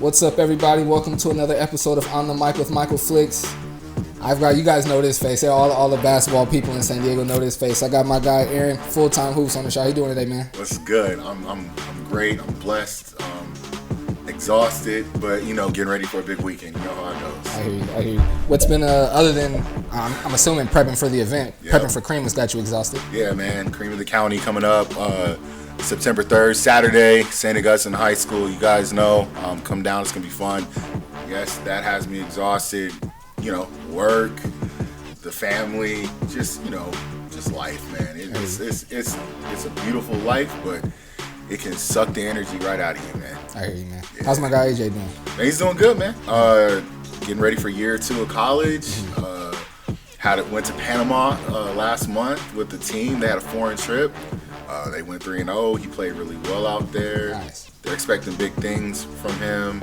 What's up, everybody? Welcome to another episode of On the Mic with Michael Flix. You guys know this face. All the basketball people in San Diego know this face. I got my guy Aaron, FullTime Hoops on the show. How you doing today, man? What's good? I'm great. I'm blessed. Exhausted, but getting ready for a big weekend. You know how it goes. I hear you. What's been other than I'm assuming prepping for the event, prepping for Creme has got you exhausted? Yeah, man. Creme of the County coming up September 3rd, Saturday, St. Augustine High School. You guys know. Come down. It's gonna be fun. Yes, that has me exhausted. Work, the family, just life, man. It's a beautiful life, but it can suck the energy right out of you, man. I hear you, man. Yeah. How's my guy AJ doing? Man, he's doing good, man. Getting ready for year 2 of college. Went to Panama last month with the team. They had a foreign trip. They went 3-0. He played really well out there. Nice. They're expecting big things from him.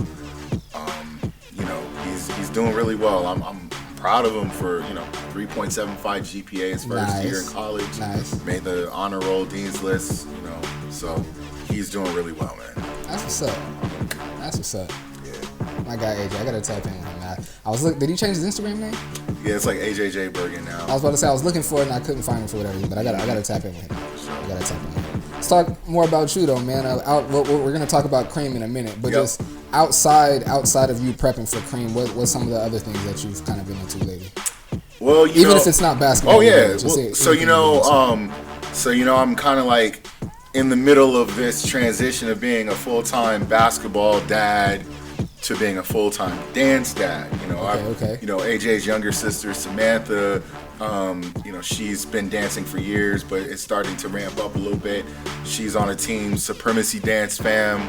He's doing really well. I'm proud of him for 3.75 GPA his first year in college. Nice. Made the honor roll, dean's list. So he's doing really well, man. That's what's up. Yeah. My guy AJ, I gotta tap in with him, man. Did he change his Instagram name? Yeah, it's like AJJ Bergen now. I was about to say I was looking for it and I couldn't find him for whatever reason, but I gotta tap in with him. I gotta tap in with him. Let's talk more about you though, man. We're gonna talk about Creme in a minute, but just outside of you prepping for Creme, what's some of the other things that you've kind of been into lately? Well, even if it's not basketball. Oh yeah. I'm kind of like in the middle of this transition of being a full-time basketball dad to being a full-time dance dad. Okay. AJ's younger sister Samantha, she's been dancing for years, but it's starting to ramp up a little bit. She's on a team, Supremacy Dance Fam,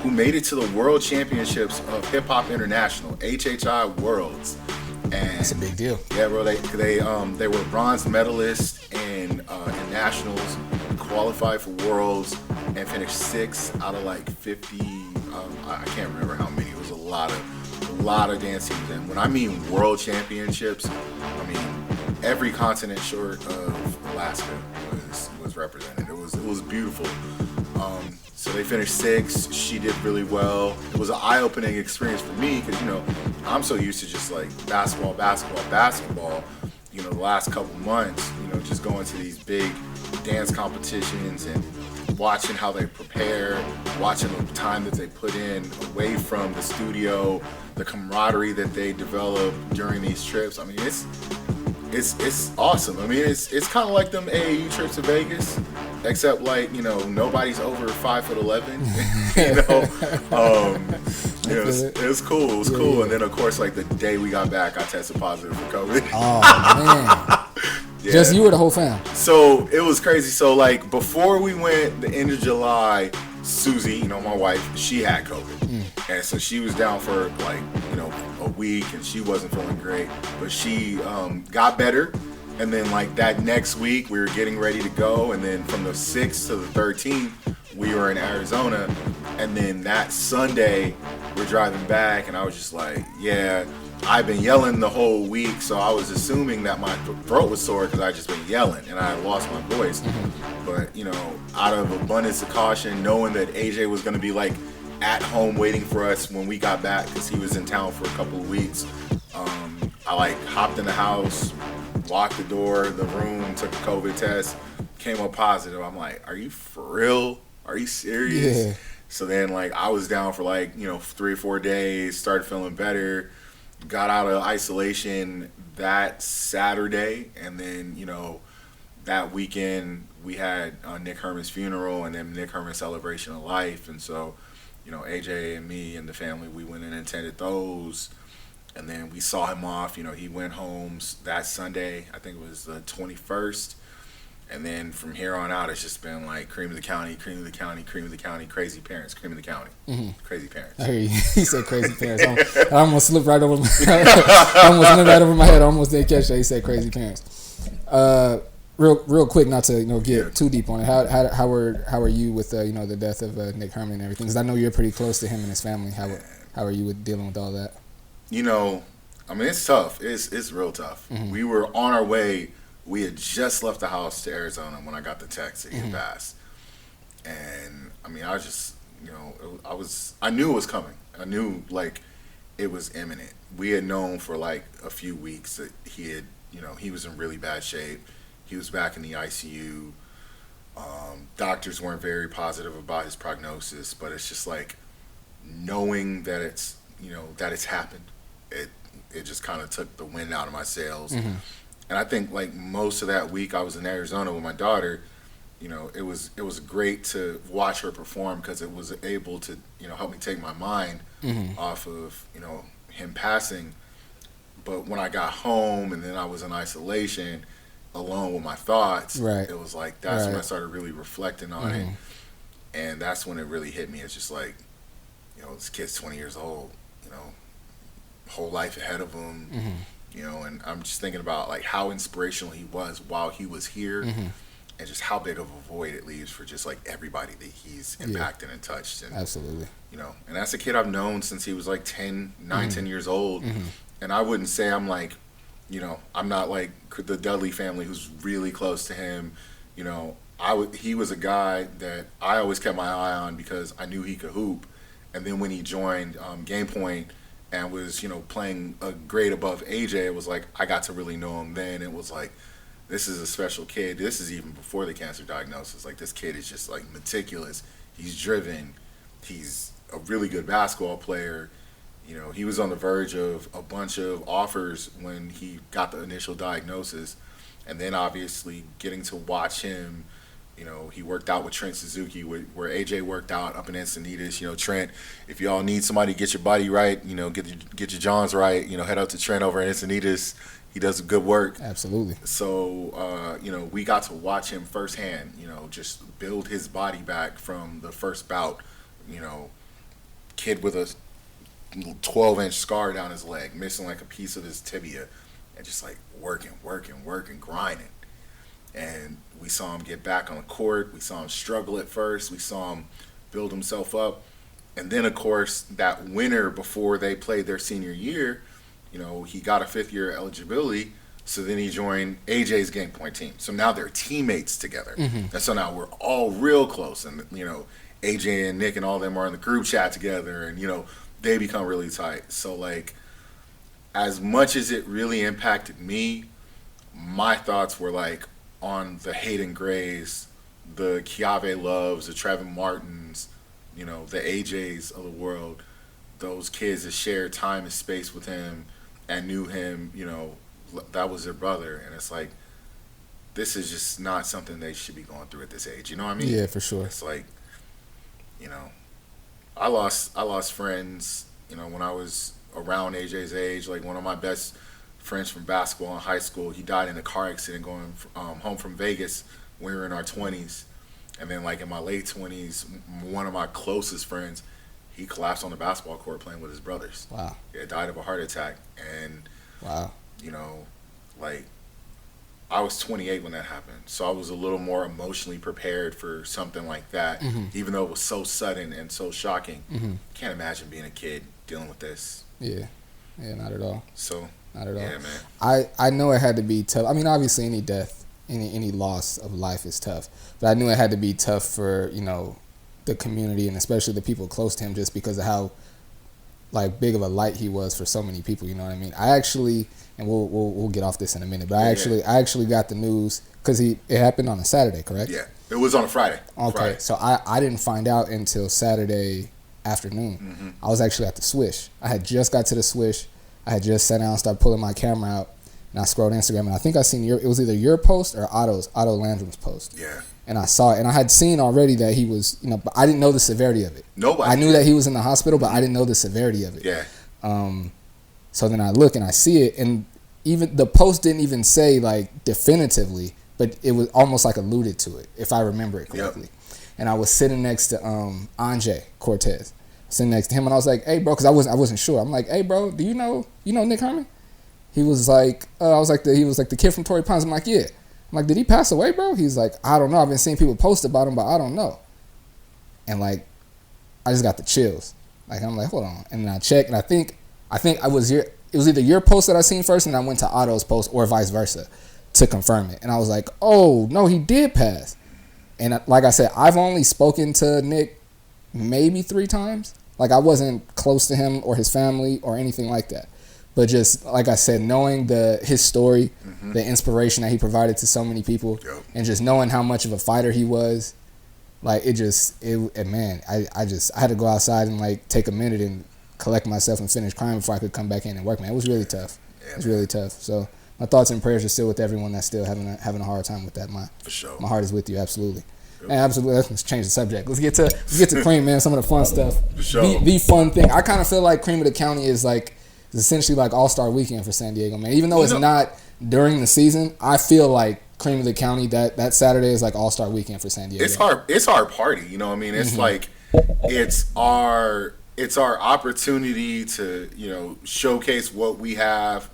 who made it to the World Championships of Hip Hop International, HHI Worlds. And that's a big deal. Yeah, bro. They were bronze medalists in nationals, qualified for worlds, and finished 6th out of like 50. I can't remember how many. It was a lot of dance teams. And when I mean world championships, I mean every continent short of Alaska was represented. It was beautiful. So they finished 6th. She did really well. It was an eye-opening experience for me because I'm so used to just like basketball. The last couple months, just going to these big dance competitions and watching how they prepare, watching the time that they put in away from the studio, the camaraderie that they develop during these trips. I mean, it's awesome. I mean, it's kind of like them AAU trips to Vegas, except like nobody's over 5'11". It was cool. It was cool. And then of course, like the day we got back, I tested positive for COVID. Oh man. Yeah. Just you or the whole fam? So it was crazy. So like before we went, the end of July, Susie, my wife, she had COVID, and so she was down for like a week, and she wasn't feeling great, but she got better. And then like that next week, we were getting ready to go, and then from the 6th to the 13th, we were in Arizona, and then that Sunday, we're driving back, and I was just like, yeah. I've been yelling the whole week, so I was assuming that my throat was sore because I just been yelling and I had lost my voice. But out of abundance of caution, knowing that AJ was going to be like at home waiting for us when we got back because he was in town for a couple of weeks, I like hopped in the house, locked the door, the room, took a COVID test, came up positive. I'm like, are you for real? Are you serious? Yeah. So then like I was down for like 3 or 4 days, started feeling better. Got out of isolation that Saturday, and then that weekend we had Nick Herman's funeral and then Nick Herman's celebration of life, and so AJ and me and the family, we went and attended those, and then we saw him off. He went home that Sunday, I think it was the 21st, and then from here on out it's just been like Creme of the County, crazy parents, Creme of the County, crazy parents. I hear you. He said crazy parents. I almost slipped right over my head. I almost didn't catch that. He said crazy parents. Real quick, not to get too deep on it. How are you with the death of Nick Herman and everything? Because I know you're pretty close to him and his family. How are you with dealing with all that? I mean, it's tough. It's real tough. We were on our way. We had just left the house to Arizona when I got the text that he had passed. And I mean, I was just, I knew it was coming. I knew like it was imminent. We had known for like a few weeks that he was in really bad shape. He was back in the ICU. Doctors weren't very positive about his prognosis, but it's just like knowing that it's happened. It just kind of took the wind out of my sails. Mm-hmm. And I think like most of that week I was in Arizona with my daughter. It was great to watch her perform because it was able to help me take my mind Mm-hmm. off of him passing. But when I got home and then I was in isolation, alone with my thoughts, Right. it was like that's when I Right. started really reflecting on it, and that's when it really hit me. It's just like, this kid's 20 years old, whole life ahead of him, Mm-hmm. and I'm just thinking about like how inspirational he was while he was here, Mm-hmm. and just how big of a void it leaves for just like everybody that he's impacted and touched, and Absolutely. and that's a kid I've known since he was like 10 years old, Mm-hmm. and I wouldn't say I'm like, I'm not like the Dudley family who's really close to him. He was a guy that I always kept my eye on because I knew he could hoop. And then when he joined Game Point and was, playing a grade above AJ, it was like I got to really know him then. It was like, this is a special kid. This is even before the cancer diagnosis. Like, this kid is just like meticulous. He's driven. He's a really good basketball player. He was on the verge of a bunch of offers when he got the initial diagnosis. And then obviously getting to watch him, he worked out with Trent Suzuki where AJ worked out up in Encinitas. Trent, if y'all need somebody to get your body right, get your Johns right, head out to Trent over in Encinitas. He does good work. Absolutely. So, we got to watch him firsthand, just build his body back from the first bout. Kid with a 12-inch scar down his leg, missing like a piece of his tibia, and just like working, grinding. And we saw him get back on the court. We saw him struggle at first. We saw him build himself up. And then, of course, that winter before they played their senior year, he got a fifth-year eligibility. So then he joined AJ's Game Point team. So now they're teammates together. Mm-hmm. And so now we're all real close. And, AJ and Nick and all of them are in the group chat together. And, they become really tight. So, like, as much as it really impacted me, my thoughts were, like, on the Hayden Grays, the Keave Loves, the Trevin Martins, the AJs of the world, those kids that shared time and space with him and knew him, that was their brother. And it's like, this is just not something they should be going through at this age. You know what I mean? Yeah, for sure. It's like, I lost friends, when I was around AJ's age. Like, one of my best friends from basketball in high school, he died in a car accident going home from Vegas when we were in our 20s. And then, like, in my late 20s, one of my closest friends, he collapsed on the basketball court playing with his brothers. Wow. He died of a heart attack. And, Wow. like, I was 28 when that happened. So I was a little more emotionally prepared for something like that, even though it was so sudden and so shocking. Can't imagine being a kid dealing with this. Yeah. Yeah, not at all. So, Not at all. yeah, man. I know it had to be tough. I mean, obviously any death, any loss of life is tough. But I knew it had to be tough for, the community and especially the people close to him just because of how, like, big of a light he was for so many people, you know what I mean? I actually, and we'll get off this in a minute, but I actually got the news because it happened on a Saturday, correct? Yeah. It was on a Friday. Okay, Friday. so I didn't find out until Saturday afternoon. I was actually at the Swish. I had just got to the Swish. I had just sat down, started pulling my camera out, and I scrolled Instagram, and I think I seen it was either your post or Otto Landrum's post. Yeah. And I saw it, and I had seen already that he was, but I didn't know the severity of it. Nobody. I knew that he was in the hospital, but I didn't know the severity of it. Yeah. So then I look and I see it, and even the post didn't even say like definitively, but it was almost like alluded to it, if I remember it correctly. Yep. And I was sitting next to Anjay Cortez, sitting next to him, and I was like, "Hey, bro," because I wasn't sure. I'm like, "Hey, bro, do you know Nick Herman?" He was like, he was like the kid from Torrey Pines. I'm like, "Yeah." I'm like, "Did he pass away, bro?" He's like, "I don't know. I've been seeing people post about him, but I don't know." And like, I just got the chills. Like, I'm like, hold on. And then I checked, and I think it was either your post that I seen first, and I went to Otto's post, or vice versa, to confirm it. And I was like, oh no, he did pass. And like I said, I've only spoken to Nick maybe 3 times. Like, I wasn't close to him or his family or anything like that. But just, like I said, knowing his story, the inspiration that he provided to so many people, and just knowing how much of a fighter he was, like, I had to go outside and, like, take a minute and collect myself and finish Creme before I could come back in and work, man. It was really tough. It was really tough. So my thoughts and prayers are still with everyone that's still having a hard time with that. For sure. My heart is with you, absolutely. Man, absolutely. Let's change the subject. Let's get to Creme, man. Some of the fun stuff. For sure. The fun thing. I kind of feel like Creme of the County is essentially like All-Star Weekend for San Diego, man. Even though it's not during the season, I feel like Creme of the County that Saturday is like All-Star Weekend for San Diego. It's our party, you know what I mean? It's like it's our opportunity to, you know, showcase what we have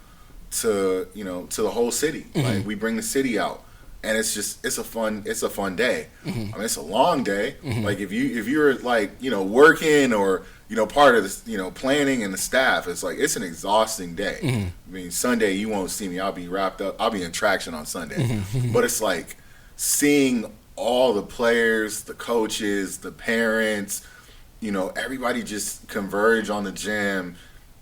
to, you know, to the whole city. Like, we bring the city out. And it's a fun day. I mean, it's a long day. Like, if you're like, you know, working or, you know, part of the, you know, planning and the staff, it's like, it's an exhausting day. I mean, Sunday you won't see me. I'll be wrapped up. I'll be in traction on Sunday. But it's like seeing all the players, the coaches, the parents, you know, everybody just converge on the gym,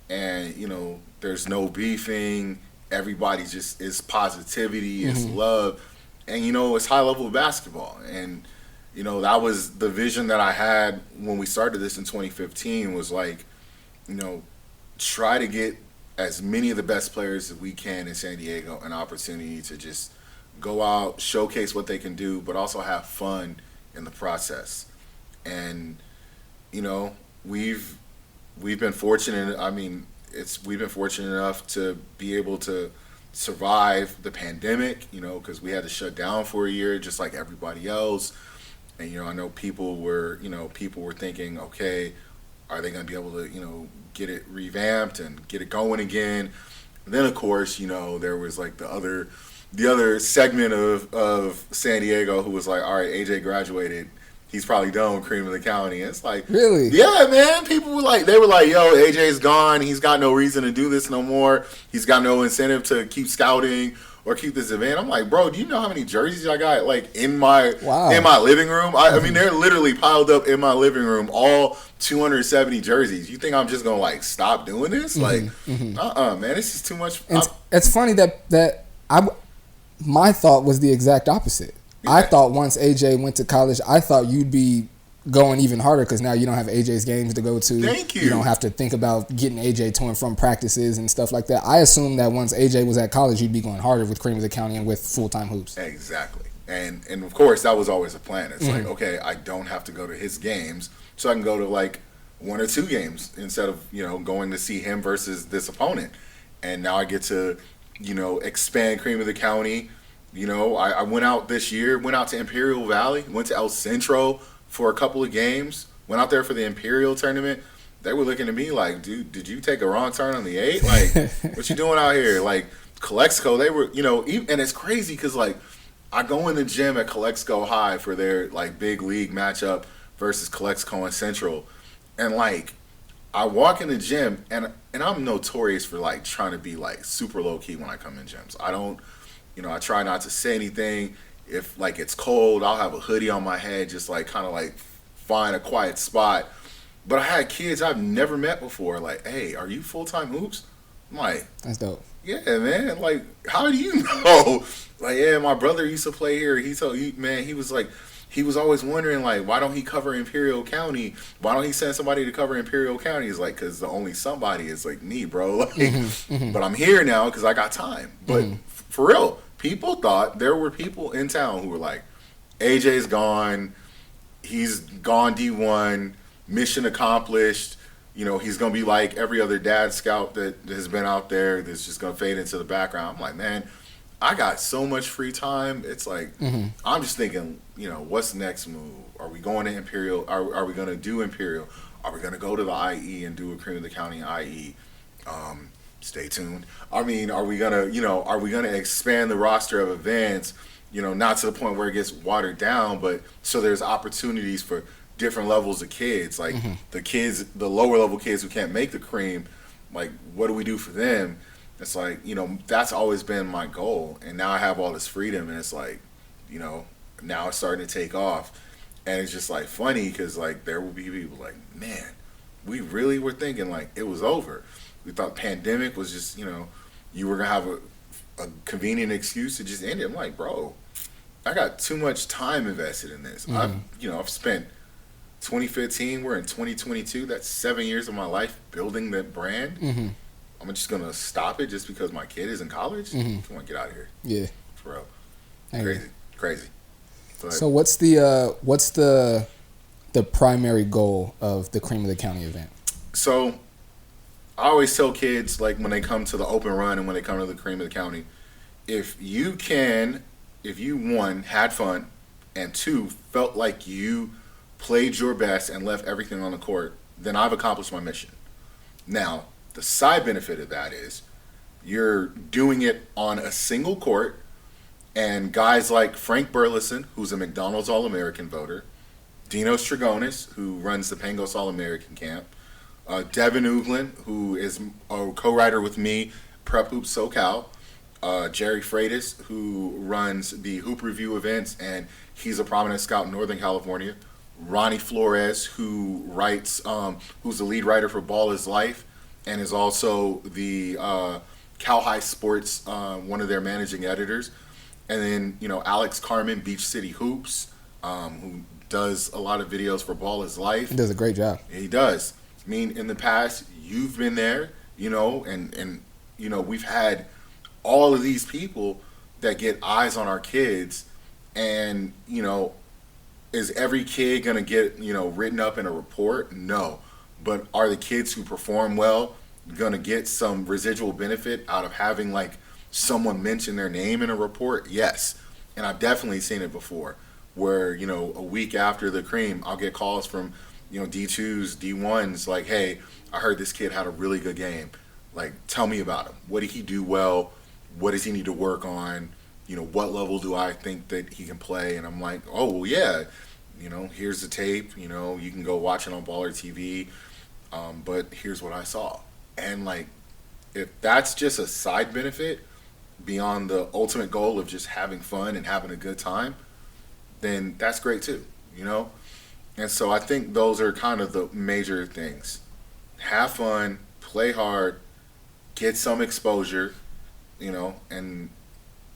and, you know, there's no beefing. Everybody just is positivity, it's love. And, you know, it's high level basketball. And, you know, that was the vision that I had when we started this in 2015, was like, you know, try to get as many of the best players as we can in San Diego an opportunity to just go out, showcase what they can do, but also have fun in the process. And, you know, we've been fortunate. I mean, we've been fortunate enough to be able to survive the pandemic, you know, because we had to shut down for a year just like everybody else. And, you know, I know people were thinking, okay, are they going to be able to, you know, get it revamped and get it going again? And then, of course, you know, there was like the other segment of San Diego who was like, all right, AJ graduated. He's probably done with Creme of the County. And it's like, really? Yeah, man. People were like, yo, AJ's gone. He's got no reason to do this no more. He's got no incentive to keep scouting or keep this event. I'm like, bro, do you know how many jerseys I got like in my living room? I mean, they're literally piled up in my living room, all 270 jerseys. You think I'm just gonna like stop doing this? Like, man, it's just too much. It's funny that my thought was the exact opposite. Yeah. I thought once AJ went to college, I thought you'd be going even harder because now you don't have AJ's games to go to. Thank you. You don't have to think about getting AJ to and from practices and stuff like that. I assumed that once AJ was at college, you'd be going harder with Creme of the County and with FullTime Hoops. Exactly. And of course, that was always a plan. It's like, okay, I don't have to go to his games, so I can go to like 1 or 2 games instead of, you know, going to see him versus this opponent. And now I get to, you know, expand Creme of the County. You know, I went out this year, went out to Imperial Valley, went to El Centro for a couple of games, went out there for the Imperial tournament. They were looking at me like, dude, did you take a wrong turn on the 8? Like, what you doing out here? Like, Calexico, they were, you know, and it's crazy because, like, I go in the gym at Calexico High for their, like, big league matchup versus Calexico and Central. And, like, I walk in the gym, and I'm notorious for, like, trying to be, like, super low-key when I come in gyms. I don't, you know, I try not to say anything. If, like, it's cold, I'll have a hoodie on my head, just, like, kind of, like, find a quiet spot. But I had kids I've never met before, like, hey, are you FullTime Hoops? I'm like, that's dope. Yeah, man. Like, how do you know? Like, yeah, my brother used to play here. He told you, man, he was like, he was always wondering, like, why don't he cover Imperial County? Why don't he send somebody to cover Imperial County? He's like, because the only somebody is, like, me, bro. Like, but I'm here now because I got time. But for real, people thought there were people in town who were like, AJ's gone. He's gone D1. Mission accomplished. You know, he's going to be like every other dad scout that has been out there that's just going to fade into the background. I'm like, man, I got so much free time. It's like, I'm just thinking, you know, what's the next move? Are we going to Imperial? Are we going to do Imperial? Are we going to go to the IE and do a Creme of the County IE? Stay tuned. I mean, are we going to expand the roster of events, you know, not to the point where it gets watered down, but so there's opportunities for different levels of kids, like the lower level kids who can't make the Creme, like, what do we do for them? It's like, you know, that's always been my goal, and now I have all this freedom, and it's like, you know, now it's starting to take off, and it's just like funny because like there will be people like, man, we really were thinking like it was over. We thought pandemic was just, you were gonna have a convenient excuse to just end it. I'm like, bro, I got too much time invested in this. I've spent 2015. We're in 2022. That's 7 years of my life building that brand. I'm just gonna stop it just because my kid is in college. Come on, get out of here. Yeah, for real. Crazy. But, so what's the primary goal of the Cream of the County event? So I always tell kids, like, when they come to the open run and when they come to the Cream of the County, if you, one, had fun, and two, felt like you played your best and left everything on the court, then I've accomplished my mission. Now, the side benefit of that is you're doing it on a single court, and guys like Frank Burleson, who's a McDonald's All-American voter, Dino Stragonis, who runs the Pangos All-American camp, Devin Uglin, who is a co-writer with me, Prep Hoops SoCal, Jerry Freitas, who runs the Hoop Review events, and he's a prominent scout in Northern California, Ronnie Flores, who writes, who's the lead writer for Ball is Life, and is also the Cal High Sports, one of their managing editors, and then, Alex Carmen, Beach City Hoops, who does a lot of videos for Ball is Life. He does a great job. He does. I mean, in the past, you've been there, and we've had all of these people that get eyes on our kids, and, is every kid going to get, written up in a report? No. But are the kids who perform well going to get some residual benefit out of having, like, someone mention their name in a report? Yes. And I've definitely seen it before where, a week after the Creme, I'll get calls from, D2s, D1s, like, hey, I heard this kid had a really good game. Like, tell me about him. What did he do well? What does he need to work on? What level do I think that he can play? And I'm like, oh, well, yeah, here's the tape. You can go watch it on Baller TV. But here's what I saw. And, like, if that's just a side benefit beyond the ultimate goal of just having fun and having a good time, then that's great too, And so I think those are kind of the major things. Have fun, play hard, get some exposure, and,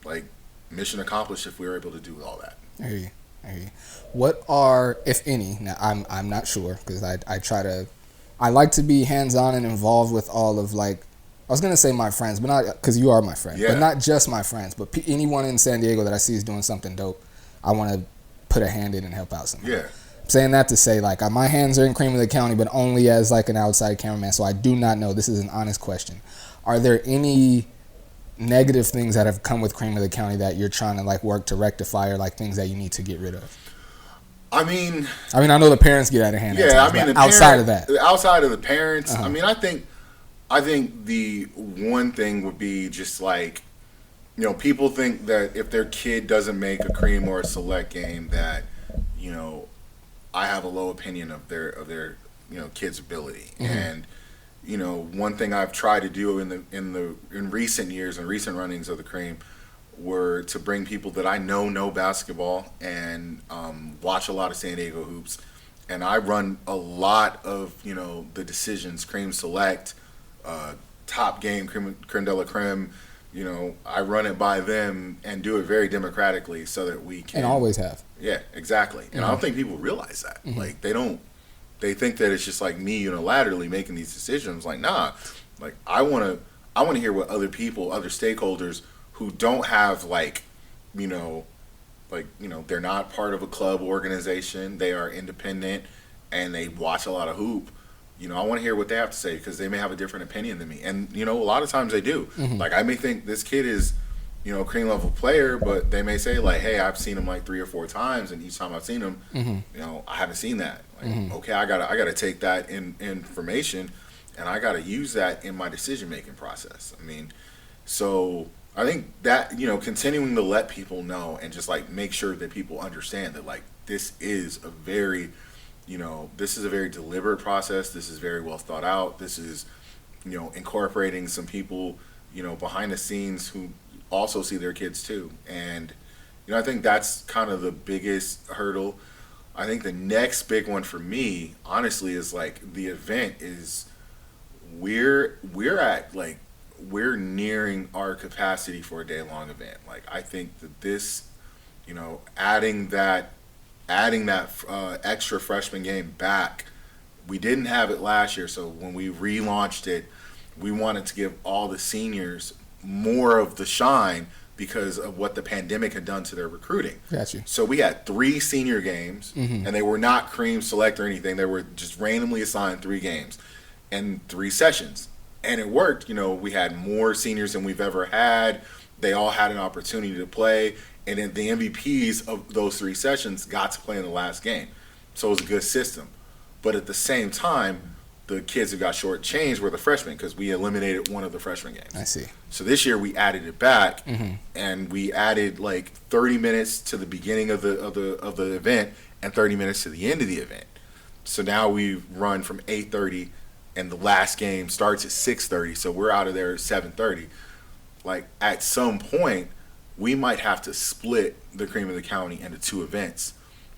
like, mission accomplished if we were able to do all that. I hear you. What are, if any, now I'm not sure because I like to be hands-on and involved with all of, like, I was going to say my friends, but not, because you are my friend, but not just my friends, but anyone in San Diego that I see is doing something dope, I want to put a hand in and help out somehow. Yeah. I'm saying that to say, like, my hands are in Cream of the County, but only as, like, an outside cameraman, so I do not know. This is an honest question. Are there any negative things that have come with Cream of the County that you're trying to, like, work to rectify, or, like, things that you need to get rid of? I mean, I know the parents get out of hand. Yeah, times, outside of that. Outside of the parents, I mean, I think the one thing would be just, like, people think that if their kid doesn't make a Creme or a select game that, I have a low opinion of their kid's ability. And, one thing I've tried to do in recent years and recent runnings of the Creme were to bring people that I know basketball and watch a lot of San Diego hoops. And I run a lot of, the decisions, Creme Select, Top Game, Creme de la Creme, I run it by them and do it very democratically so that we can. And always have. Yeah, exactly. And I don't think people realize that. Like, they think that it's just like me unilaterally making these decisions. Like, nah, like, I want to hear what other people, other stakeholders who don't have, like, they're not part of a club organization, they are independent, and they watch a lot of hoop. I want to hear what they have to say because they may have a different opinion than me. And, a lot of times they do. Like, I may think this kid is, a Creme level player, but they may say, like, hey, I've seen him like 3 or 4 times, and each time I've seen him, I haven't seen that. Like, okay, I gotta take that information, and I gotta use that in my decision making process. I mean, so I think that, continuing to let people know and just, like, make sure that people understand that, like, this is a very deliberate process. This is very well thought out. This is, incorporating some people, behind the scenes who also see their kids too. And, I think that's kind of the biggest hurdle. I think the next big one for me, honestly, is like the event is we're at like we're nearing our capacity for a day long event. Like I think that this, adding that extra freshman game back, we didn't have it last year. So when we relaunched it, we wanted to give all the seniors more of the shine because of what the pandemic had done to their recruiting. Got you. So we had 3 senior games, and they were not Creme select or anything. They were just randomly assigned 3 games and 3 sessions. And it worked. We had more seniors than we've ever had. They all had an opportunity to play. And then the MVPs of those 3 sessions got to play in the last game. So it was a good system. But at the same time, the kids who got shortchanged were the freshmen because we eliminated one of the freshman games. I see. So this year we added it back, and we added like 30 minutes to the beginning of the event and 30 minutes to the end of the event. So now we run from 8:30, and the last game starts at 6:30. So we're out of there at 7:30. Like at some point, we might have to split the Cream of the County into 2 events.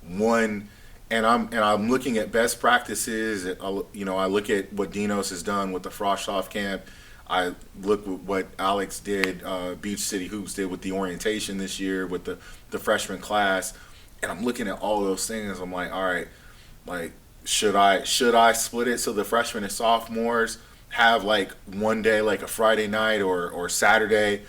One. And I'm looking at best practices. I look at what Dinos has done with the Frost Off camp. I look at what Alex did, Beach City Hoops did with the orientation this year with the freshman class. And I'm looking at all those things. I'm like, all right, like should I split it so the freshmen and sophomores have like one day, like a Friday night or Saturday,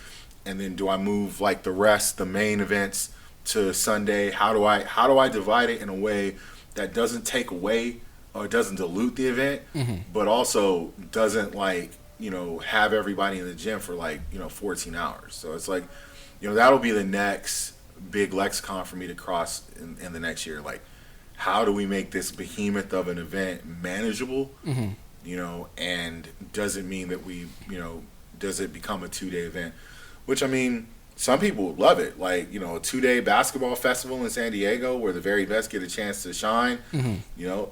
and then do I move like the main events to Sunday? How do I divide it in a way that doesn't take away or doesn't dilute the event, but also doesn't have everybody in the gym for 14 hours. So it's like, that'll be the next big lexicon for me to cross in the next year. Like, how do we make this behemoth of an event manageable? And does it mean that does it become a 2-day event? Which, I mean, some people would love it, like, a 2-day basketball festival in San Diego where the very best get a chance to shine, and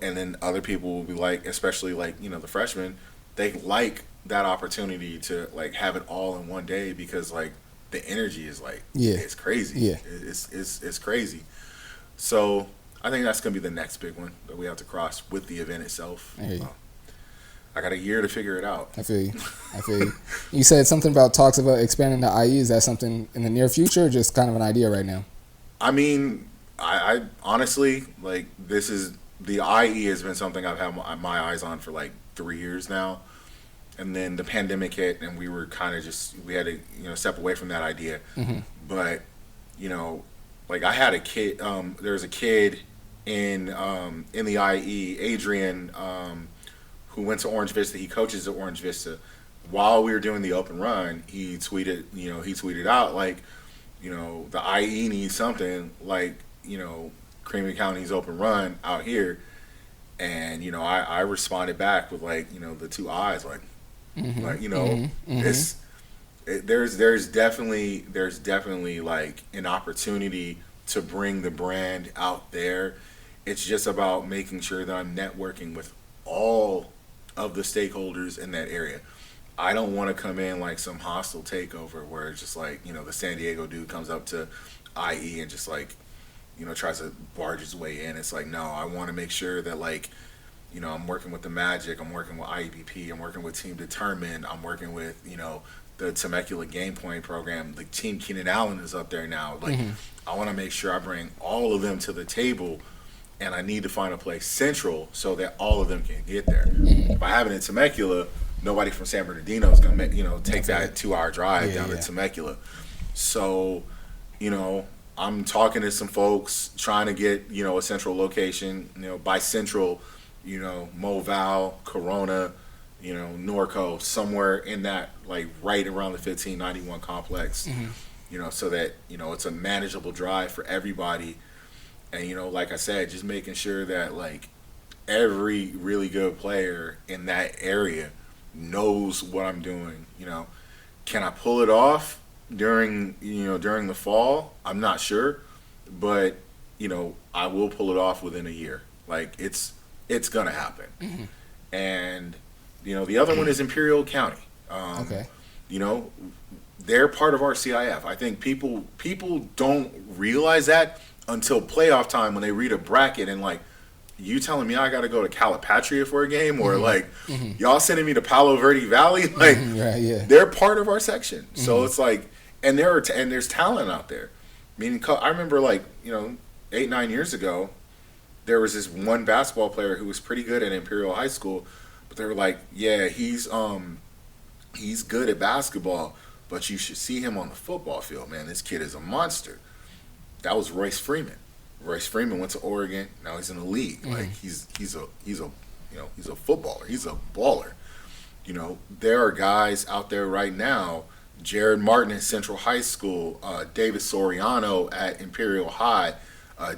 then other people will be like, especially the freshmen, they like that opportunity to have it all in one day because the energy is it's crazy. Yeah. It's crazy. So I think that's going to be the next big one that we have to cross with the event itself. I got a year to figure it out. I feel you. You said something about talks about expanding the IE. Is that something in the near future or just kind of an idea right now? I mean, I honestly, this is, the IE has been something I've had my eyes on for 3 years now. And then the pandemic hit and we were kind of we had to, step away from that idea. But, I had a kid, there's a kid in the IE, Adrian, who went to Orange Vista. He coaches at Orange Vista. While we were doing the open run, he tweeted out the IE needs something Creme County's open run out here. And, I responded back with the 2 eyes, there's definitely an opportunity to bring the brand out there. It's just about making sure that I'm networking with all of the stakeholders in that area. I don't want to come in like some hostile takeover where it's just the San Diego dude comes up to IE and just tries to barge his way in. It's no, I want to make sure that I'm working with the Magic, I'm working with IEBP, I'm working with Team Determined, I'm working with the Temecula Game Point program. The Team Keenan Allen is up there now. I want to make sure I bring all of them to the table. And I need to find a place central so that all of them can get there. If I have it in Temecula, nobody from San Bernardino is going to take that 2-hour drive down to Temecula. So, I'm talking to some folks trying to get a central location. By central, Moval, Corona, Norco, somewhere in that right around the 1591 complex. So that it's a manageable drive for everybody. And, like I said, just making sure that, every really good player in that area knows what I'm doing. Can I pull it off during the fall? I'm not sure. But, I will pull it off within a year. It's going to happen. And, the other one is Imperial County. They're part of our CIF. I think people don't realize that until playoff time when they read a bracket and like, you telling me I got to go to Calipatria for a game, or like y'all sending me to Palo Verde Valley? Like, they're part of our section, so it's like, and there's talent out there. Meaning, I remember like 8-9 years ago, there was this one basketball player who was pretty good at Imperial High School, but they were like, yeah, he's good at basketball, but you should see him on the football field, man. This kid is a monster. That was Royce Freeman. Royce Freeman went to Oregon. Now he's in the league. Like he's a footballer. He's a baller. There are guys out there right now. Jared Martin at Central High School. David Soriano at Imperial High.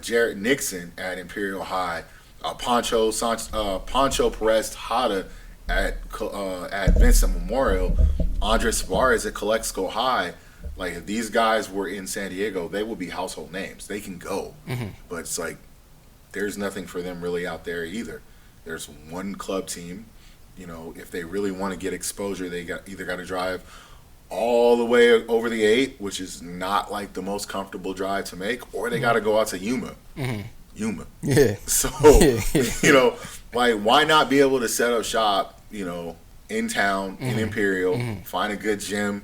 Jared Nixon at Imperial High. Pancho Perez Tejada at Vincent Memorial. Andres Suarez at Calexico High. Like, if these guys were in San Diego, they would be household names. They can go. But it's like, there's nothing for them really out there either. There's one club team. If they really want to get exposure, they either got to drive all the way over the 8, which is not like the most comfortable drive to make, or they got to go out to Yuma. Yuma. Yeah. So, like, why not be able to set up shop, in town, in Imperial, find a good gym,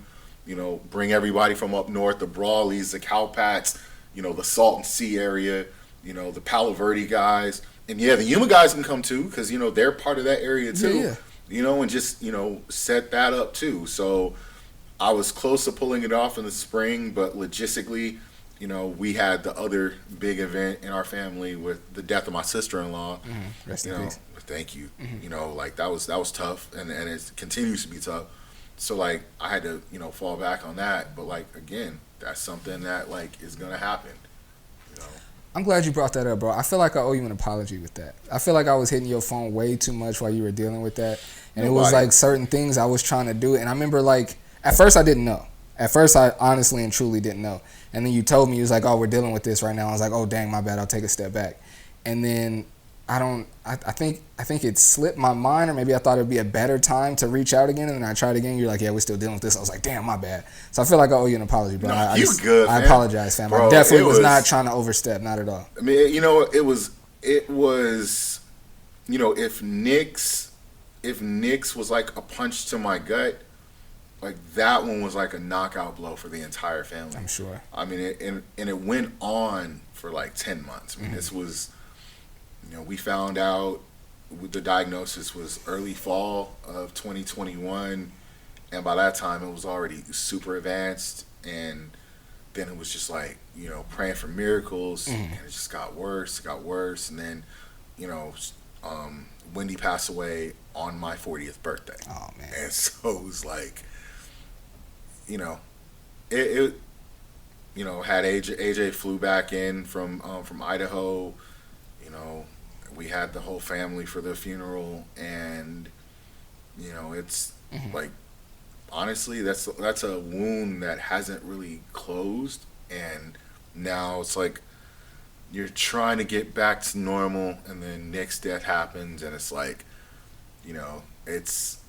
bring everybody from up north, the Brawleys, the Cowpats, the Salton Sea area, the Palo Verde guys. And, yeah, the Yuma guys can come, too, because, they're part of that area, too. And just, set that up, too. So I was close to pulling it off in the spring, but logistically, we had the other big event in our family with the death of my sister-in-law. Rest in peace. Thank you. Like, that was tough, and it continues to be tough. So, like, I had to, fall back on that. But, like, again, that's something that, like, is going to happen, I'm glad you brought that up, bro. I feel like I owe you an apology with that. I feel like I was hitting your phone way too much while you were dealing with that. And it was, like, certain things I was trying to do. And I remember, like, at first I didn't know. At first I honestly and truly didn't know. And then you told me, you was like, oh, we're dealing with this right now. I was like, oh, dang, my bad. I'll take a step back. And then I think it slipped my mind, or maybe I thought it would be a better time to reach out again, and then I tried again. You're like, yeah, we're still dealing with this. I was like, damn, my bad. So I feel like I owe you an apology, bro. No, you're good, man. I apologize, fam. Bro, I definitely was not trying to overstep, not at all. I mean, it was, if Knicks was like a punch to my gut, like that one was like a knockout blow for the entire family. I'm sure. I mean, it went on for like 10 months. I mean, this was, we found out the diagnosis was early fall of 2021, and by that time it was already super advanced, and then it was just like, praying for miracles, and it just got worse, and then, Wendy passed away on my 40th birthday. Oh, man. And so it was like, it had AJ flew back in from Idaho. We had the whole family for the funeral, and it's like, honestly, that's a wound that hasn't really closed, and now it's like you're trying to get back to normal, and then Nick's death happens, and it's like, it's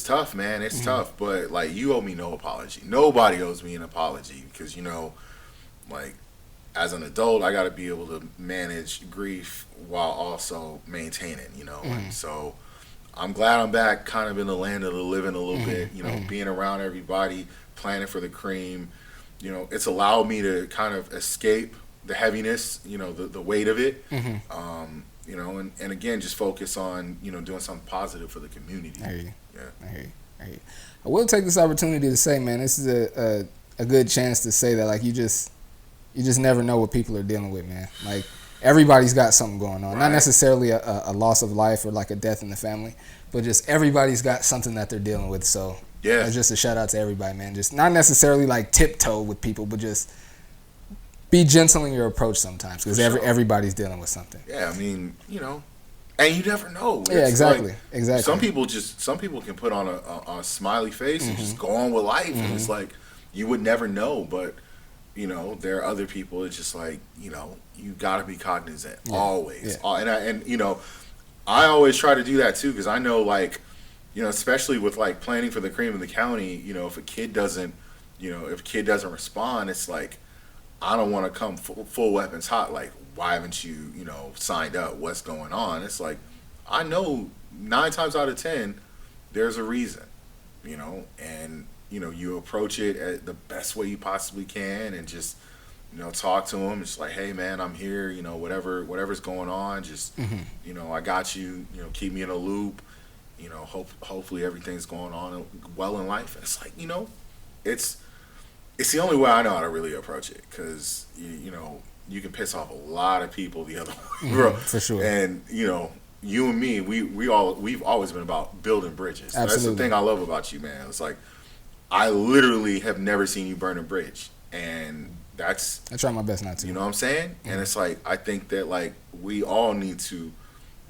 tough, man. It's tough, but like, you owe me no apology. Nobody owes me an apology, because like, as an adult, I got to be able to manage grief while also maintaining, and so I'm glad I'm back kind of in the land of the living a little bit, being around everybody, planning for the Creme. It's allowed me to kind of escape the heaviness, the weight of it, and again, just focus on, doing something positive for the community. I hear you. Yeah. I hear you. I will take this opportunity to say, man, this is a good chance to say that, like, you just never know what people are dealing with, man. Like, everybody's got something going on. Right. Not necessarily a loss of life or like a death in the family, but just everybody's got something that they're dealing with. So yeah, it's just a shout out to everybody, man. Just not necessarily like tiptoe with people, but just be gentle in your approach sometimes, because everybody's dealing with something. Yeah, I mean, and you never know. Yeah, it's exactly. Like, exactly. Some people can put on a smiley face and just go on with life, and it's like, you would never know, but there are other people. It's just like, you got to be cognizant always. Yeah. And I always try to do that too, because I know, like, especially with like planning for the Creme in the county, if a kid doesn't respond, it's like, I don't want to come full weapons hot. Like, why haven't you, signed up? What's going on? It's like, I know 9 times out of 10, there's a reason, and you approach it at the best way you possibly can, and just talk to them. It's like, hey man, I'm here. Whatever's going on, just I got you. Keep me in a loop. Hopefully everything's going on well in life. And it's like, it's the only way I know how to really approach it, because you can piss off a lot of people the other way, bro. For sure. And you and me, we've always been about building bridges. Absolutely. That's the thing I love about you, man. It's like, I literally have never seen you burn a bridge, and I try my best not to. You know what I'm saying? Mm-hmm. And it's like, I think that like we all need to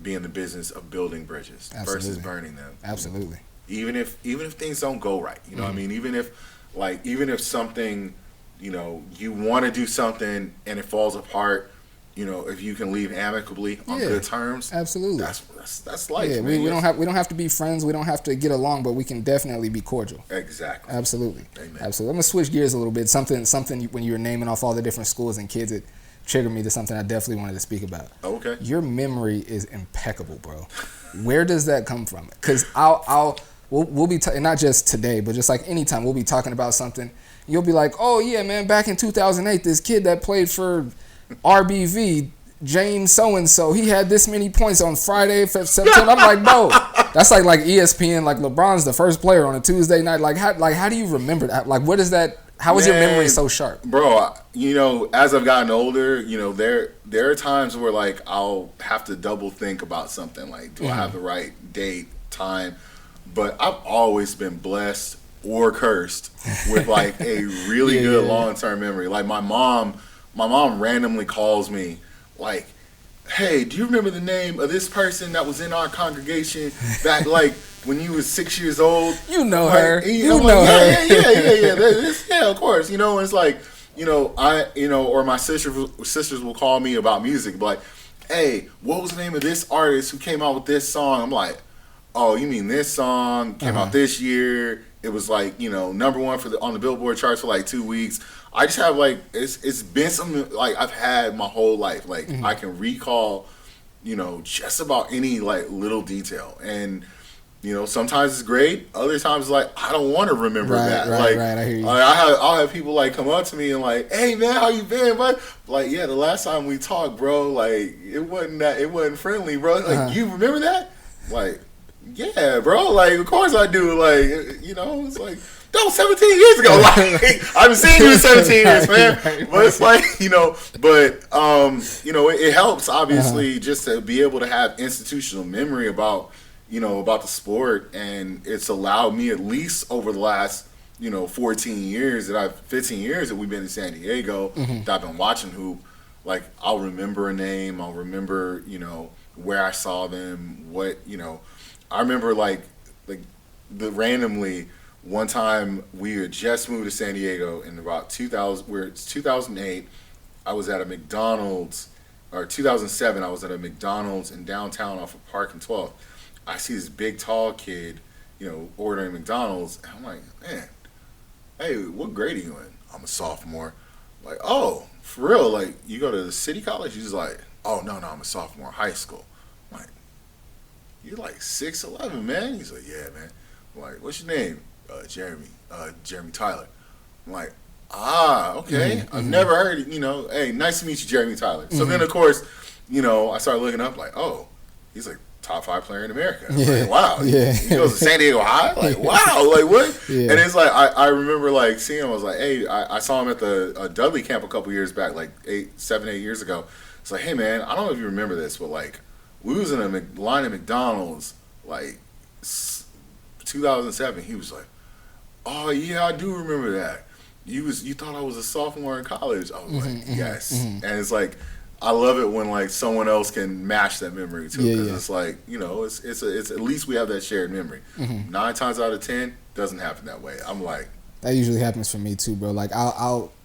be in the business of building bridges versus burning them. Absolutely. Even if things don't go right, what I mean? Even if something, you want to do something and it falls apart, if you can leave amicably on good terms. Absolutely. That's life. Yeah, man. we don't have to be friends. We don't have to get along, but we can definitely be cordial. Exactly. Absolutely. Amen. Absolutely. I'm gonna switch gears a little bit. Something when you were naming off all the different schools and kids, it triggered me to something I definitely wanted to speak about. Okay. Your memory is impeccable, bro. Where does that come from? Because we'll be not just today, but just like anytime we'll be talking about something. You'll be like, oh yeah, man, back in 2008, this kid that played for RBV, James so-and-so, he had this many points on Friday, September. I'm like, bro, that's like ESPN, like LeBron's the first player on a Tuesday night. How do you remember that? Like, what is that? How is your memory so sharp? Bro, as I've gotten older, there are times where like I'll have to double think about something. Like, do I have the right date, time? But I've always been blessed or cursed with like a really good long-term memory. Like my mom randomly calls me like, hey, do you remember the name of this person that was in our congregation back like when you was 6 years old? You know like, her. You know her. Yeah, of course. And it's like, or my sisters will call me about music, like, hey, what was the name of this artist who came out with this song? I'm like, oh, you mean this song came out this year? It was like, number one on the Billboard charts for like 2 weeks. I just have like, it's been something like I've had my whole life. Like I can recall, just about any like little detail. And, sometimes it's great. Other times like, I don't want to remember that. Right, I hear you. I'll have people like come up to me and like, hey man, how you been, bud? Like, yeah, the last time we talked, bro, like it wasn't friendly, bro. Like, you remember that? Like, yeah, bro. Like, of course I do. Like, it's like, that was 17 years ago. Like, I've been seeing you in 17 years, man. But it's like, it helps obviously just to be able to have institutional memory about the sport, and it's allowed me at least over the last 15 years that we've been in San Diego, that I've been watching hoop. Like, I'll remember a name. I'll remember where I saw them. I remember like randomly one time we had just moved to San Diego in about 2008. I was at a McDonald's, or 2007. I was at a McDonald's in downtown off of Park and 12th. I see this big tall kid, ordering McDonald's, and I'm like, man, hey, what grade are you in? I'm a sophomore. I'm like, oh, for real? Like, you go to the city college? He's like, oh no, I'm a sophomore, high school. I'm like, you're like 6'11", man. He's like, yeah, man. I'm like, what's your name? Jeremy Tyler. I'm like, okay. I've never heard it, hey, nice to meet you, Jeremy Tyler. So then, of course, I started looking up like, oh, he's like top 5 player in America. Like, wow. He goes to San Diego High? Like, wow. Like, what? Yeah. And it's like, I remember like seeing him. I was like, hey, I saw him at the Dudley camp a couple years back, like 7, 8 years ago. It's like, hey, man, I don't know if you remember this, but like, we was in a line at McDonald's like 2007. He was like, oh yeah, I do remember that. You thought I was a sophomore in college. I was like, yes. And it's like, I love it when like someone else can match that memory too, because it's like, it's at least we have that shared memory. 9 times out of 10 doesn't happen that way. I'm like, that usually happens for me too, bro. Like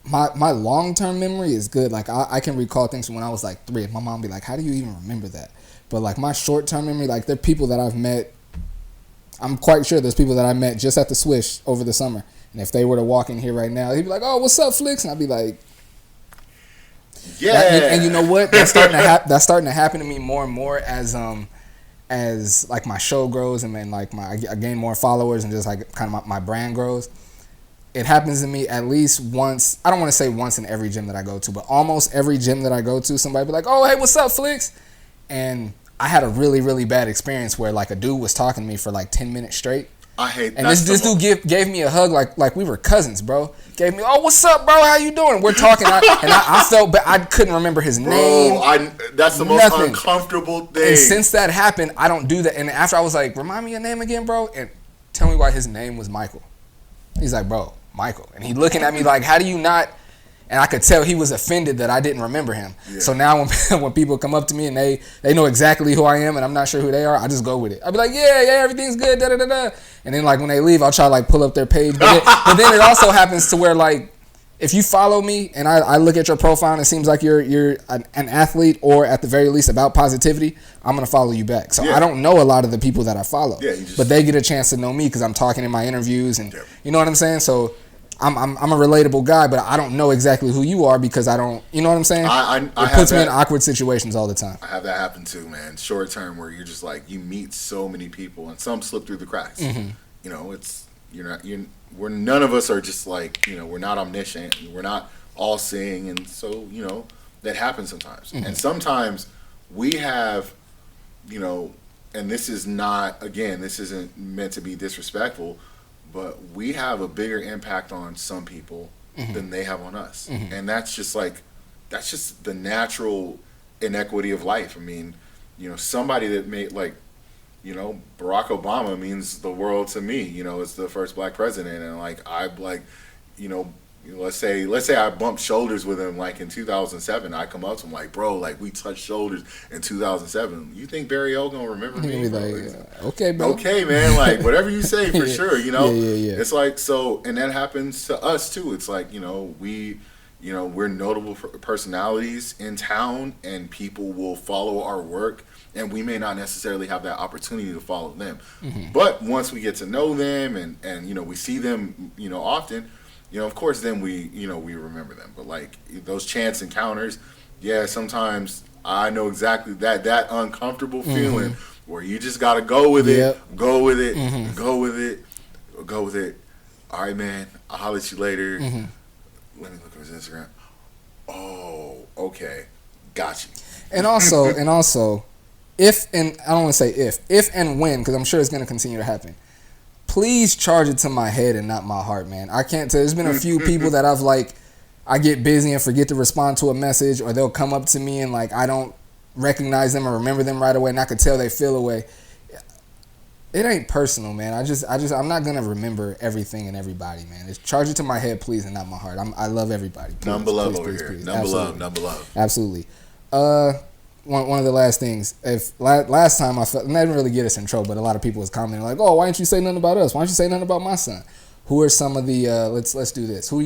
my long term memory is good. Like I can recall things from when I was like 3. My mom be like, how do you even remember that? But like my short term memory, like there are people that I've met. I'm quite sure there's people that I met just at the Swish over the summer. And if they were to walk in here right now, they'd be like, oh, what's up, Flix? And I'd be like, Yeah. And you know what? That's starting to happen to me more and more as like my show grows and then like I gain more followers and just like kind of my brand grows. It happens to me at least once. I don't want to say once in every gym that I go to, but almost every gym that I go to, somebody be like, "Oh, hey, what's up, Flix?" And I had a really, really bad experience where like a dude was talking to me for like 10 minutes straight. I hate. And this dude gave me a hug like we were cousins, bro. Gave me, "Oh, what's up, bro? How you doing?" We're talking, I felt, but I couldn't remember his name. That's the most uncomfortable thing. And since that happened, I don't do that. And after I was like, "Remind me your name again, bro," and tell me why his name was Michael. He's like, "Bro, Michael," and he looking at me like, "How do you not?" And I could tell he was offended that I didn't remember him. Yeah. So now when people come up to me and they know exactly who I am and I'm not sure who they are, I just go with it. I'll be like, yeah, everything's good, da da da da. And then like when they leave, I'll try to like pull up their page. But then it also happens to where like if you follow me and I look at your profile and it seems like you're an athlete or at the very least about positivity, I'm gonna follow you back. So I don't know a lot of the people that I follow, but they get a chance to know me because I'm talking in my interviews and you know what I'm saying. So I'm a relatable guy, but I don't know exactly who you are because I don't. You know what I'm saying? It puts me in awkward situations all the time. I have that happen too, man. Short term, where you're just like you meet so many people and some slip through the cracks. Mm-hmm. You know, we're none of us are just like we're not omniscient. We're not all seeing, and so that happens sometimes. Mm-hmm. And sometimes we have, and this isn't meant to be disrespectful. But we have a bigger impact on some people than they have on us. Mm-hmm. And that's just the natural inequity of life. I mean, somebody that made Barack Obama means the world to me. It's the first black president. And let's say I bumped shoulders with him like in 2007. I come up to him like, bro, like we touched shoulders in 2007. You think Barry O gonna remember me? Okay, bro. Okay, man. Like whatever you say, for sure. Yeah. It's like so, and that happens to us too. It's like we're notable personalities in town, and people will follow our work, and we may not necessarily have that opportunity to follow them. Mm-hmm. But once we get to know them, and we see them, often. Of course, then we remember them. But like those chance encounters, sometimes I know exactly that uncomfortable feeling where you just gotta go with it, go with it, go with it, go with it. All right, man. I'll holler at you later. Mm-hmm. Let me look at his Instagram. Oh, okay, got you. And also, if and I don't want to say if and when, because I'm sure it's gonna continue to happen. Please charge it to my head and not my heart, man. I can't tell. There's been a few people that I get busy and forget to respond to a message, or they'll come up to me and like I don't recognize them or remember them right away, and I could tell they feel away. It ain't personal, man. I'm not gonna remember everything and everybody, man. Just charge it to my head, please, and not my heart. I love everybody. Please, number love over here. Number love. Absolutely. One of the last things, if last time I felt, and that didn't really get us in trouble, but a lot of people was commenting like, "Oh, why didn't you say nothing about us? Why didn't you say nothing about my son?" Who are some of the let's do this. Who are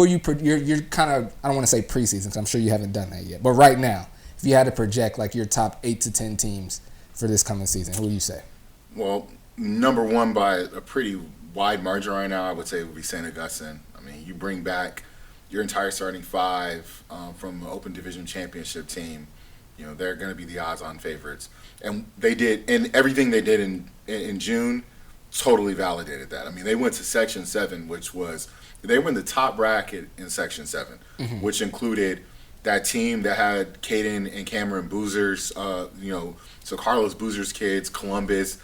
you? You're kind of, I don't want to say preseason because I'm sure you haven't done that yet. But right now, if you had to project like your top 8 to 10 teams for this coming season, who do you say? Well, number one by a pretty wide margin right now, I would say it would be St. Augustine. I mean, you bring back your entire starting five from the Open Division Championship team. They're going to be the odds-on favorites. And they did, and everything they did in June totally validated that. I mean, they went to Section 7, they were in the top bracket in Section 7, which included that team that had Caden and Cameron Boozer's, so Carlos Boozer's kids, Columbus.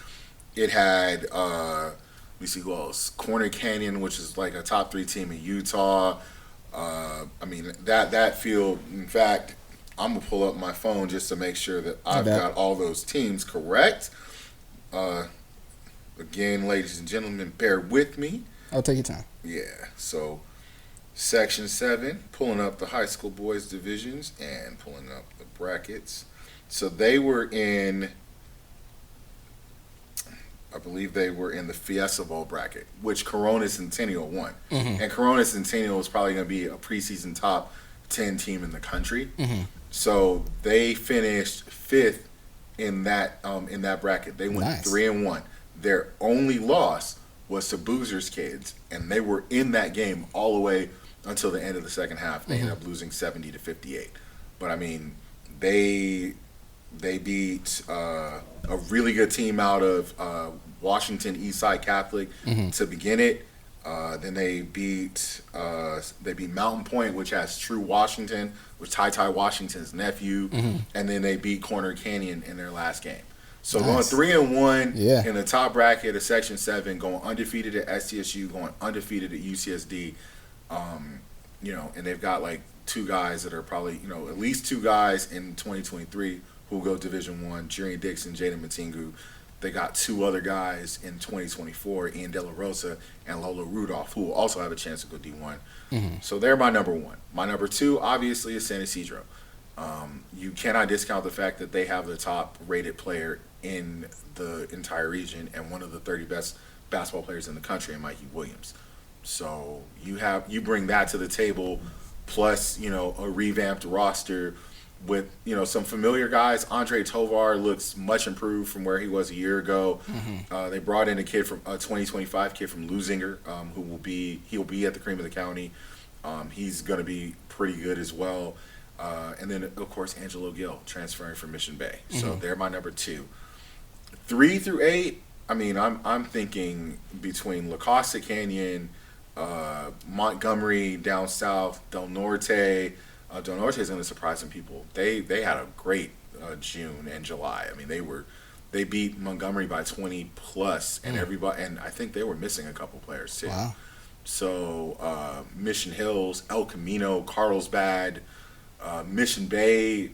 It had, let me see who else, Corner Canyon, which is like a top 3 team in Utah. I mean, that field, in fact, I'm going to pull up my phone just to make sure that I've got all those teams correct. Again, ladies and gentlemen, bear with me. I'll take your time. Yeah, so Section 7, pulling up the high school boys divisions and pulling up the brackets. So they were in, I believe they were in the Fiesta Bowl bracket, which Corona Centennial won. Mm-hmm. And Corona Centennial is probably going to be a preseason top 10 team in the country. Mm-hmm. So they finished 5th in that bracket. They went 3-1. Their only loss was to Boozer's kids, and they were in that game all the way until the end of the second half. They ended up losing 70-58. But I mean, they beat a really good team out of Washington Eastside Catholic to begin it. Then they beat Mountain Point, which has True Washington, which Ty Washington's nephew, and then they beat Corner Canyon in their last game. So going 3-1 in the top bracket of Section 7, going undefeated at SDSU, going undefeated at UCSD, and they've got like two guys that are probably, at least two guys in 2023 who will go Division I, Jurian Dixon, Jaden Matingu. They got two other guys in 2024, Ian De La Rosa and Lolo Rudolph, who will also have a chance to go D1. So they're my number one. My number two, obviously, is San Ysidro. You cannot discount the fact that they have the top-rated player in the entire region and one of the 30 best basketball players in the country, in Mikey Williams. So you bring that to the table, plus a revamped roster with some familiar guys. Andre Tovar looks much improved from where he was a year ago. They brought in a 2025 kid from Lusinger, he'll be at the Creme of the County. He's going to be pretty good as well. And then of course Angelo Gill transferring from Mission Bay. So they're my number two. 3 through 8. I mean, I'm thinking between La Costa Canyon, Montgomery down south, Del Norte. Del Norte is going to surprise some people. They had a great June and July. I mean, they beat Montgomery by 20 plus, and everybody. And I think they were missing a couple players too. Wow. So Mission Hills, El Camino, Carlsbad, Mission Bay.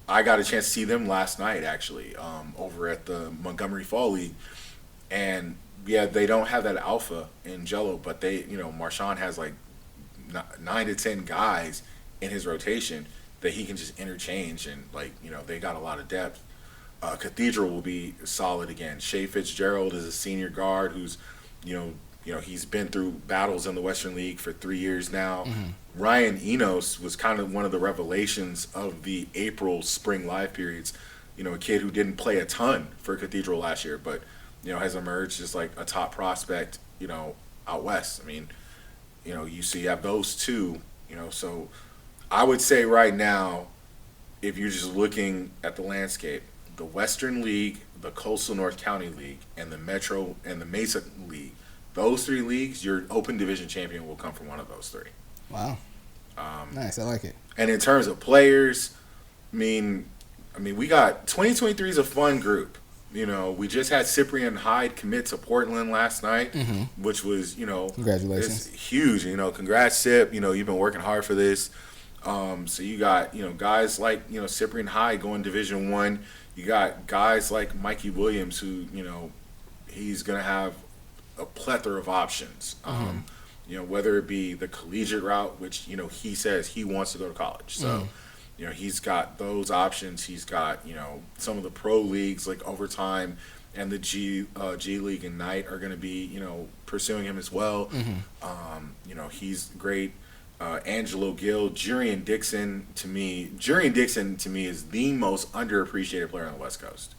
I got a chance to see them last night actually over at the Montgomery Fall League, and they don't have that alpha in Jello, but they Marshawn has like 9 to 10 guys in his rotation that he can just interchange, and they got a lot of depth. Cathedral will be solid again. Shea Fitzgerald is a senior guard who's he's been through battles in the Western League for 3 years now. Ryan Enos was kind of one of the revelations of the April spring live periods. A kid who didn't play a ton for Cathedral last year, but has emerged as like a top prospect out west. I mean, you have those two. So I would say right now, if you're just looking at the landscape, the Western League, the Coastal North County League, and the Metro and the Mesa League, those 3 leagues, your open division champion will come from one of those 3. Wow. Nice. I like it. And in terms of players, I mean, we got 2023 is a fun group. We just had Cyprian Hyde commit to Portland last night, which was, congratulations. It's huge. Congrats, Cyp. You've been working hard for this. So you got, guys like, Cyprian Hyde going Division I. You got guys like Mikey Williams who, he's going to have a plethora of options. Whether it be the collegiate route, which, he says he wants to go to college. So, he's got those options. He's got, some of the pro leagues like Overtime and the G League and Knight are going to be, pursuing him as well. He's great. Angelo Gill, Jurian Dixon to me is the most underappreciated player on the West Coast.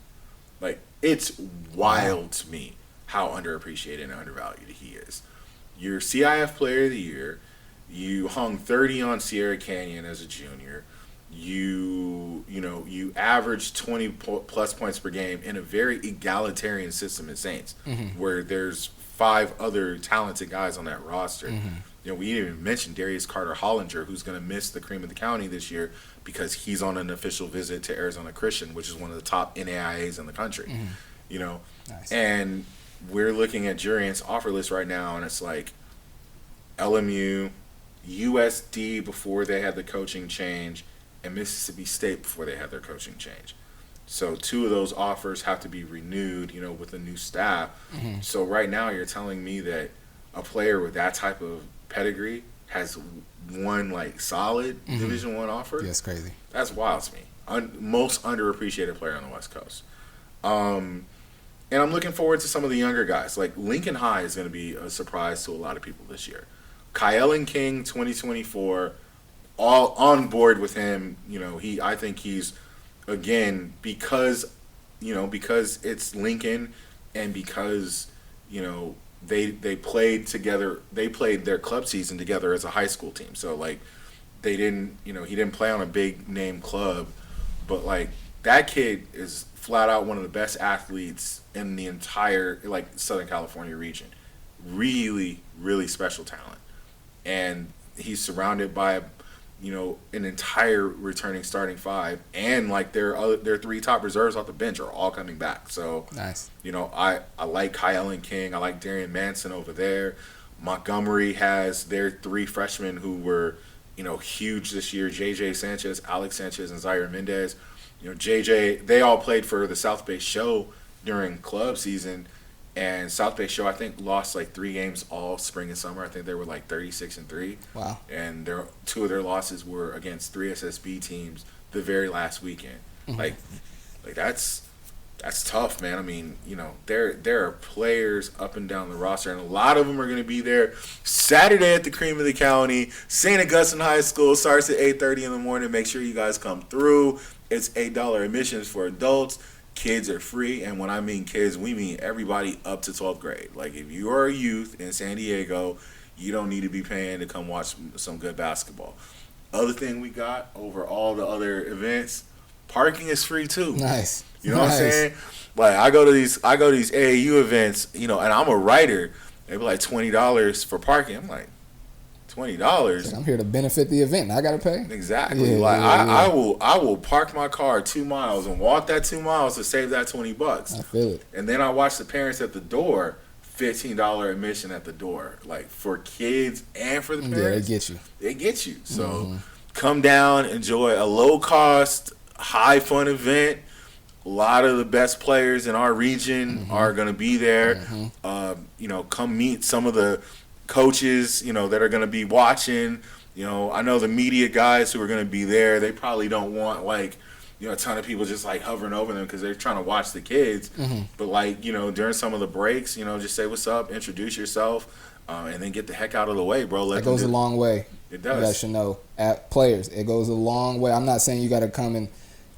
Like, it's wild to me how underappreciated and undervalued he is. You're CIF Player of the Year. You hung 30 on Sierra Canyon as a junior. You averaged 20 plus points per game in a very egalitarian system at Saints, where there's 5 other talented guys on that roster. We didn't even mention Darius Carter Hollinger, who's going to miss the Cream of the County this year because he's on an official visit to Arizona Christian, which is one of the top NAIAs in the country. Nice. And we're looking at Jurian's offer list right now, and it's like LMU, USD before they had the coaching change, and Mississippi State before they had their coaching change. So 2 of those offers have to be renewed, with a new staff. So right now you're telling me that a player with that type of pedigree has one like solid Division I offer? That's crazy. That's wild to me. Most underappreciated player on the West Coast. And I'm looking forward to some of the younger guys. Like Lincoln High is going to be a surprise to a lot of people this year. Kyellen King, 2024, all on board with him. I think he's, again, because it's Lincoln and because, they played together. They played their club season together as a high school team. So like they didn't, he didn't play on a big name club, but like that kid is flat out one of the best athletes in the entire like Southern California region. Really, really special talent, and he's surrounded by an entire returning starting five, and like their three top reserves off the bench are all coming back. So nice. I like Kyle and King. I like Darian Manson over there. Montgomery has their three freshmen who were huge this year: JJ Sanchez, Alex Sanchez, and Zaire Mendez. JJ, they all played for the South Bay Show during club season. And South Bay Show, I think, lost like 3 games all spring and summer. I think they were like 36-3. Wow. And 2 of their losses were against 3 SSB teams the very last weekend. Mm-hmm. Like that's tough, man. I mean, there are players up and down the roster, and a lot of them are going to be there Saturday at the Creme of the County. St. Augustine High School starts at 8:30 in the morning. Make sure you guys come through. It's $8 admissions for adults. Kids are free, and when I mean kids, we mean everybody up to 12th grade. Like, if you are a youth in San Diego, you don't need to be paying to come watch some good basketball. Other thing we got over all the other events, parking is free too. Nice. You know what I'm saying? Like, I go to these AAU events, and I'm a writer. They be like $20 for parking. I'm like, $20. I'm here to benefit the event. I gotta pay. Exactly. I will park my car 2 miles and walk that 2 miles to save that $20. I feel it. And then I watch the parents at the door, $15 admission at the door, like for kids and for the parents. Yeah, they get you. They get you. So come down, enjoy a low cost, high fun event. A lot of the best players in our region are gonna be there. Come meet some of the coaches, that are going to be watching. I know the media guys who are going to be there, they probably don't want like, a ton of people just like hovering over them because they're trying to watch the kids. But like, during some of the breaks, just say what's up, introduce yourself, and then get the heck out of the way, bro. It goes a long way. It does. You guys should know. At players, it goes a long way. I'm not saying you got to come and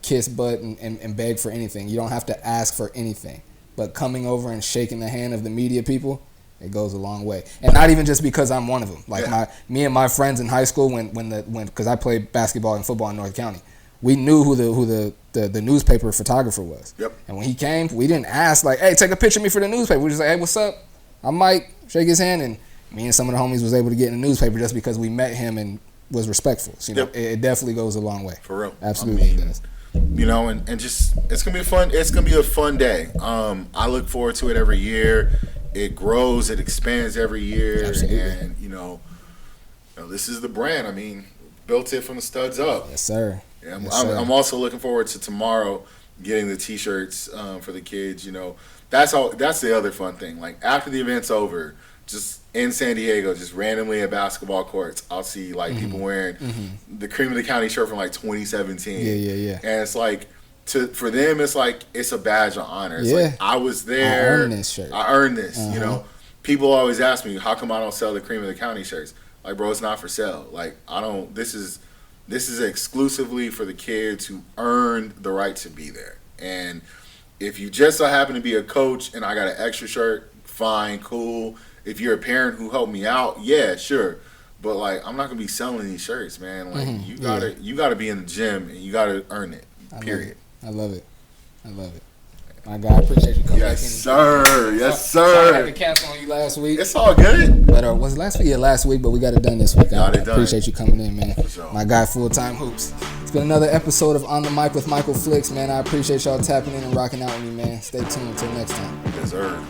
kiss butt and beg for anything. You don't have to ask for anything. But coming over and shaking the hand of the media people, it goes a long way, and not even just because I'm one of them. Like me and my friends in high school, when because I played basketball and football in North County, we knew who the newspaper photographer was. Yep. And when he came, we didn't ask like, "Hey, take a picture of me for the newspaper." We just like, "Hey, what's up? I'm Mike." Shake his hand, and me and some of the homies was able to get in the newspaper just because we met him and was respectful. So, it definitely goes a long way. For real, absolutely. It does. And just it's gonna be fun. It's gonna be a fun day. I look forward to it every year. It grows, it expands every year. Absolutely. And this is the brand. I mean, built it from the studs up. Yes, sir. Yeah, Yes, I'm also looking forward to tomorrow getting the T-shirts for the kids. That's the other fun thing. Like after the event's over, just in San Diego, just randomly at basketball courts, I'll see like people wearing the Creme of the County shirt from like 2017. Yeah. And it's like, for them, it's like it's a badge of honor. It's like I was there. I earned this shirt. I earned this. People always ask me, how come I don't sell the Creme of the County shirts? Like, bro, it's not for sale. Like, I don't. This is exclusively for the kids who earned the right to be there. And if you just so happen to be a coach and I got an extra shirt, fine, cool. If you're a parent who helped me out, yeah, sure. But like, I'm not gonna be selling these shirts, man. Like, you gotta be in the gym and you gotta earn it. Period. I love it. My God, I appreciate you coming back in. Yes, sir. I had to cancel on you last week. It's all good. But was it last week? Yeah, last week, but we got it done this week. I appreciate you coming in, man. Sure. My guy, FullTime Hoops. It's been another episode of On the Mic with Michael Flix, man. I appreciate y'all tapping in and rocking out with me, man. Stay tuned until next time. Yes, sir.